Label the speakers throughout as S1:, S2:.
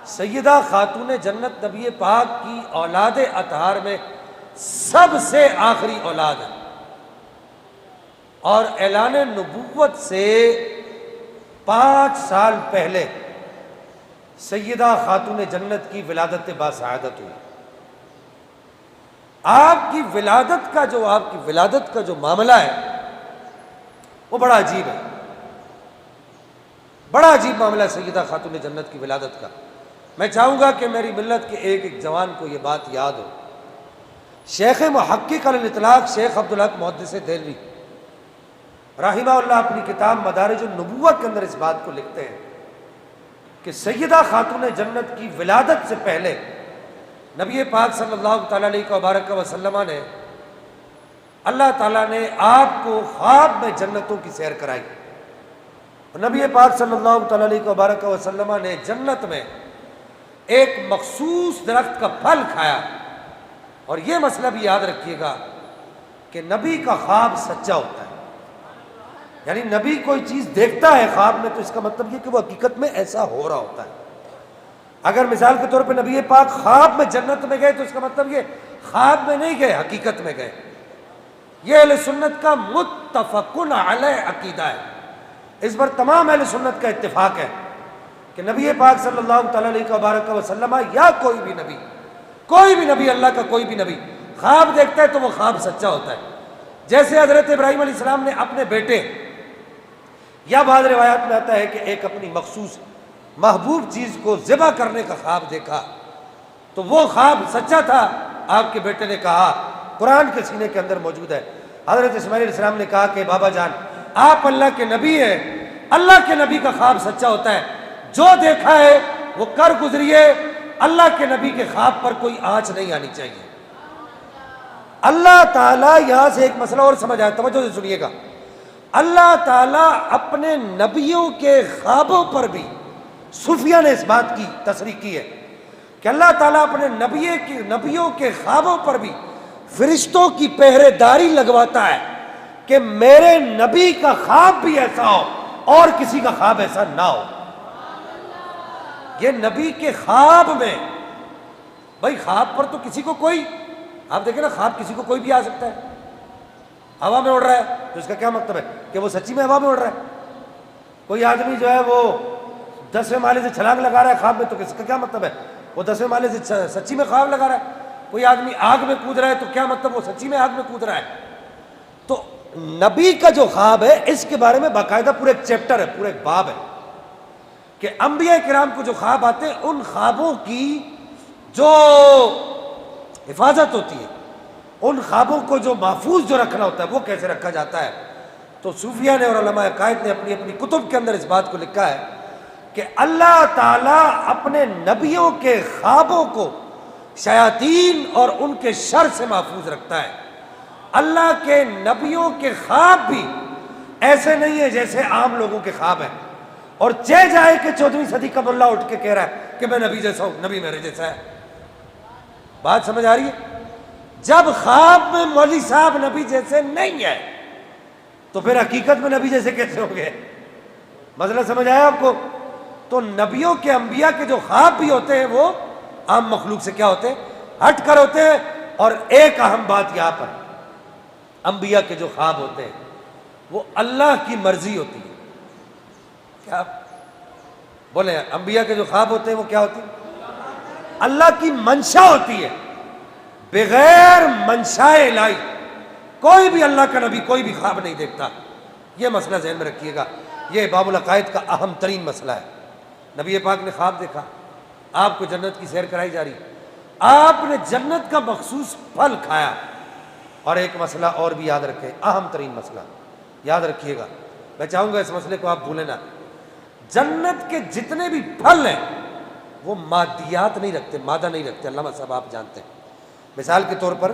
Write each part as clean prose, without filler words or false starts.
S1: سیدہ خاتون جنت نبی پاک کی اولاد اطہار میں سب سے آخری اولاد ہے، اور اعلان نبوت سے 5 سال پہلے سیدہ خاتون جنت کی ولادت باسعادت ہوئی۔ آپ کی ولادت کا جو معاملہ ہے وہ بڑا عجیب ہے، بڑا عجیب معاملہ ہے سیدہ خاتون جنت کی ولادت کا۔ میں چاہوں گا کہ میری ملت کے ایک ایک جوان کو یہ بات یاد ہو۔ شیخ محقق علی الاطلاق شیخ عبدالحق محدث دہلوی رحمہ اللہ اپنی کتاب مدارج النبوہ کے اندر اس بات کو لکھتے ہیں کہ سیدہ خاتون جنت کی ولادت سے پہلے نبی پاک صلی اللہ تعالیٰ علیہ وبارک وسلم نے اللہ تعالیٰ نے آپ کو خواب میں جنتوں کی سیر کرائی۔ نبی پاک صلی اللہ تعالیٰ علیہ وبارک وسلم نے جنت میں ایک مخصوص درخت کا پھل کھایا، اور یہ مسئلہ بھی یاد رکھیے گا کہ نبی کا خواب سچا ہوتا ہے، یعنی نبی کوئی چیز دیکھتا ہے خواب میں تو اس کا مطلب یہ کہ وہ حقیقت میں ایسا ہو رہا ہوتا ہے۔ اگر مثال کے طور پہ نبی پاک خواب میں جنت میں گئے تو اس کا مطلب یہ خواب میں نہیں گئے، حقیقت میں گئے۔ یہ اہل سنت کا متفق علیہ عقیدہ ہے، اس پر تمام اہل سنت کا اتفاق ہے کہ نبی پاک صلی اللہ تعالیٰ علیہ وبارک وسلم یا کوئی بھی نبی اللہ کا کوئی بھی نبی خواب دیکھتا ہے تو وہ خواب سچا ہوتا ہے۔ جیسے حضرت ابراہیم علیہ السلام نے اپنے بیٹے، یا بعض روایات میں آتا ہے کہ ایک اپنی مخصوص محبوب چیز کو ذبح کرنے کا خواب دیکھا تو وہ خواب سچا تھا۔ آپ کے بیٹے نے کہا، قرآن کے سینے کے اندر موجود ہے، حضرت اسماعیل علیہ السلام نے کہا کہ بابا جان آپ اللہ کے نبی ہیں، اللہ کے نبی کا خواب سچا ہوتا ہے، جو دیکھا ہے وہ کر گزریے، اللہ کے نبی کے خواب پر کوئی آنچ نہیں آنی چاہیے۔ اللہ تعالیٰ یہاں سے ایک مسئلہ اور سمجھ آیا، توجہ سے سنیے گا۔ اللہ تعالیٰ اپنے نبیوں کے خوابوں پر بھی، صوفیہ نے اس بات کی تصریح کی ہے کہ اللہ تعالیٰ اپنے نبیوں کے خوابوں پر بھی فرشتوں کی پہرے داری لگواتا ہے کہ میرے نبی کا خواب بھی ایسا ہو اور کسی کا خواب ایسا نہ ہو۔ یہ نبی کے خواب میں، بھائی خواب پر تو کسی کو کوئی، آپ دیکھیں نا خواب کسی کو کوئی بھی آ سکتا ہے، ہوا میں اڑ رہا ہے تو اس کا کیا مطلب ہے کہ وہ سچی میں ہوا میں اڑ رہا ہے؟ کوئی آدمی جو ہے وہ 10ویں مالے سے چھلانگ لگا رہا ہے خواب میں تو اس کا کیا مطلب ہے وہ 10ویں مالے سے سچی میں خواب لگا رہا ہے؟ کوئی آدمی آگ میں کود رہا ہے تو کیا مطلب وہ سچی میں آگ میں کود رہا ہے؟ تو نبی کا جو خواب ہے اس کے بارے میں باقاعدہ پورا ایک چیپٹر ہے، پورا ایک باب ہے کہ انبیاء کرام کو جو خواب آتے ہیں ان خوابوں کی جو حفاظت ہوتی ہے، ان خوابوں کو جو محفوظ جو رکھنا ہوتا ہے وہ کیسے رکھا جاتا ہے۔ تو صوفیہ نے اور علماء عقائد نے اپنی اپنی کتب کے اندر اس بات کو لکھا ہے کہ اللہ تعالیٰ اپنے نبیوں کے خوابوں کو شیاطین اور ان کے شر سے محفوظ رکھتا ہے۔ اللہ کے نبیوں کے خواب بھی ایسے نہیں ہے جیسے عام لوگوں کے خواب ہیں، اور جائے کہ 14ویں صدی کا ملا اٹھ کے کہہ رہا ہے کہ میں نبی جیسا ہوں، نبی میرے جیسا ہے۔ بات سمجھ آ رہی ہے؟ جب خواب میں مولوی صاحب نبی جیسے نہیں ہے تو پھر حقیقت میں نبی جیسے کیسے ہوں گے؟ مسئلہ سمجھ آیا آپ کو؟ تو نبیوں کے، انبیاء کے جو خواب بھی ہوتے ہیں وہ عام مخلوق سے کیا ہوتے ہیں؟ ہٹ کر ہوتے ہیں۔ اور ایک اہم بات یہاں پر، انبیاء کے جو خواب ہوتے ہیں وہ اللہ کی مرضی ہوتی ہے۔ کیا بولے؟ انبیاء کے جو خواب ہوتے ہیں وہ کیا ہوتی ہے؟ اللہ کی منشا ہوتی ہے، بغیر منشاء الہی کوئی بھی اللہ کا نبی کوئی بھی خواب نہیں دیکھتا۔ یہ مسئلہ ذہن میں رکھیے گا، یہ باب العقائد کا اہم ترین مسئلہ ہے۔ نبی پاک نے خواب دیکھا، آپ کو جنت کی سیر کرائی جا رہی، آپ نے جنت کا مخصوص پھل کھایا۔ اور ایک مسئلہ اور بھی یاد رکھیں، اہم ترین مسئلہ یاد رکھیے گا، میں چاہوں گا اس مسئلے کو آپ بھولیں نہ۔ جنت کے جتنے بھی پھل ہیں وہ مادیات نہیں رکھتے، مادہ نہیں رکھتے، علامہ صاحب آپ جانتے ہیں۔ مثال کے طور پر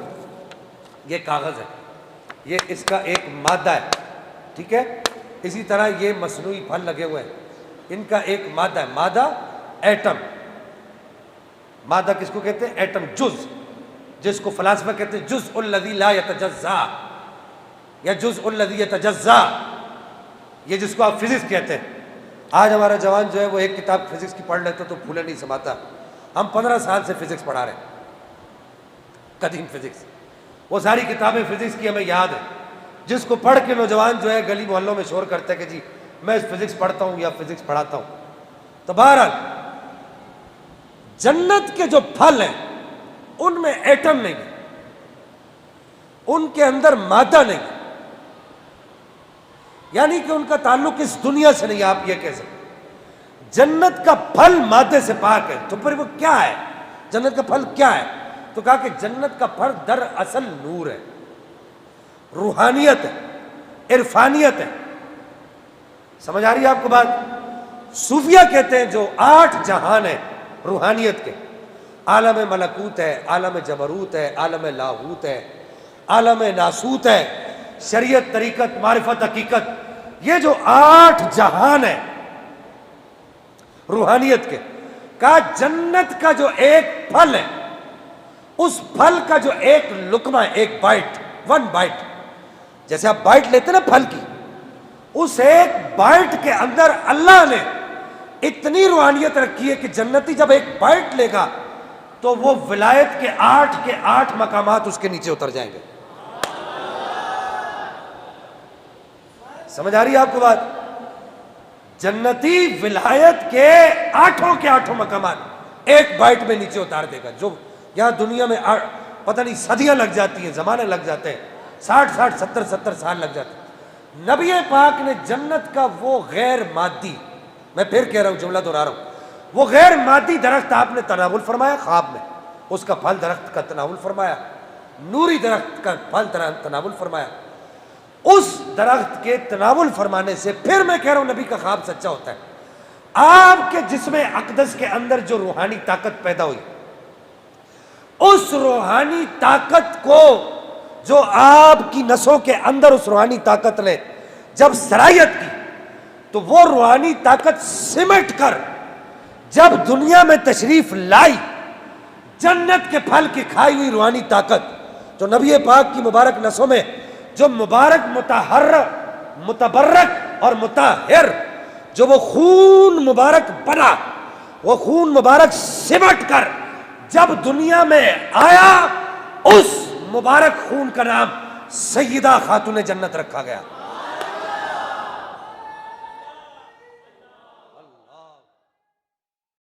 S1: یہ کاغذ ہے، یہ اس کا ایک مادہ ہے، ٹھیک ہے؟ اسی طرح یہ مصنوعی پھل لگے ہوئے ہیں، ان کا ایک مادہ ہے، مادہ ایٹم۔ مادہ کس کو کہتے ہیں؟ ایٹم، جز، جس کو فلاسفہ کہتے ہیں جزء الذی لا یتجزا یا جزء الذی یتجزا، یہ جس کو آپ فزکس کہتے ہیں۔ آج ہمارا جوان جو ہے وہ ایک کتاب فزکس کی پڑھ لیتا تو پھولے نہیں سماتا. ہم 15 سال سے فزکس پڑھا رہے ہیں, قدیم فزکس. وہ ساری کتابیں فزکس کی ہمیں یاد ہے, جس کو پڑھ کے نوجوان جو ہے گلی محلوں میں شور کرتے ہیں کہ جی میں فزکس پڑھتا ہوں یا فزکس پڑھاتا ہوں. تو بہرحال جنت کے جو پھل ہیں ان میں ایٹم نہیں ہے, ان کے اندر مادہ نہیں ہے, یعنی کہ ان کا تعلق اس دنیا سے نہیں. آپ یہ کہہ سکتے جنت کا پھل مادے سے پاک ہے. تو پھر وہ کیا ہے, جنت کا پھل کیا ہے؟ تو کہا کہ جنت کا پھل در اصل نور ہے, روحانیت ہے, عرفانیت ہے. سمجھ آ رہی ہے آپ کو بات؟ صوفیہ کہتے ہیں جو 8 جہان ہیں روحانیت کے, عالم ملکوت ہے, عالم جبروت ہے, عالم لاہوت ہے, عالم ناسوت ہے, شریعت, طریقت, معرفت, حقیقت, یہ جو 8 جہان ہیں روحانیت کے, کہا جنت کا جو ایک پھل ہے, اس پھل کا جو ایک لقمہ ہے, ایک بائٹ, 1 بائٹ, جیسے آپ بائٹ لیتے نا پھل کی, اس ایک بائٹ کے اندر اللہ نے اتنی روحانیت رکھی ہے کہ جنتی جب ایک بائٹ لے گا تو وہ ولایت کے 8 مقامات اس کے نیچے اتر جائیں گے. سمجھ آ رہی ہے آپ کو بات؟ جنتی ولایت کے 8 مقامات ایک بائٹ میں نیچے اتار دے گا. جو یہاں دنیا میں پتہ نہیں صدیاں لگ جاتی ہیں, زمانے لگ جاتے ہیں, 60 70 سال لگ جاتے ہیں. نبی پاک نے جنت کا وہ غیر مادی, میں پھر کہہ رہا ہوں, جملہ دہرا رہا ہوں, وہ غیر مادی درخت آپ نے تناول فرمایا خواب میں, اس کا پھل درخت کا تناول فرمایا, نوری درخت کا پھل تناول فرمایا. اس درخت کے تناول فرمانے سے پھر میں کہہ رہا ہوں نبی کا خواب سچا ہوتا ہے. آپ کے جسم اقدس کے اندر جو روحانی طاقت پیدا ہوئی, اس روحانی طاقت کو, جو آپ کی نسوں کے اندر اس روحانی طاقت نے جب سرایت کی, تو وہ روحانی طاقت سمٹ کر جب دنیا میں تشریف لائی, جنت کے پھل کی کھائی ہوئی روحانی طاقت جو نبی پاک کی مبارک نسوں میں جو مبارک متبرک اور مطہر جو وہ خون مبارک بنا, وہ خون مبارک سمٹ کر جب دنیا میں آیا, اس مبارک خون کا نام سیدہ خاتون جنت رکھا گیا.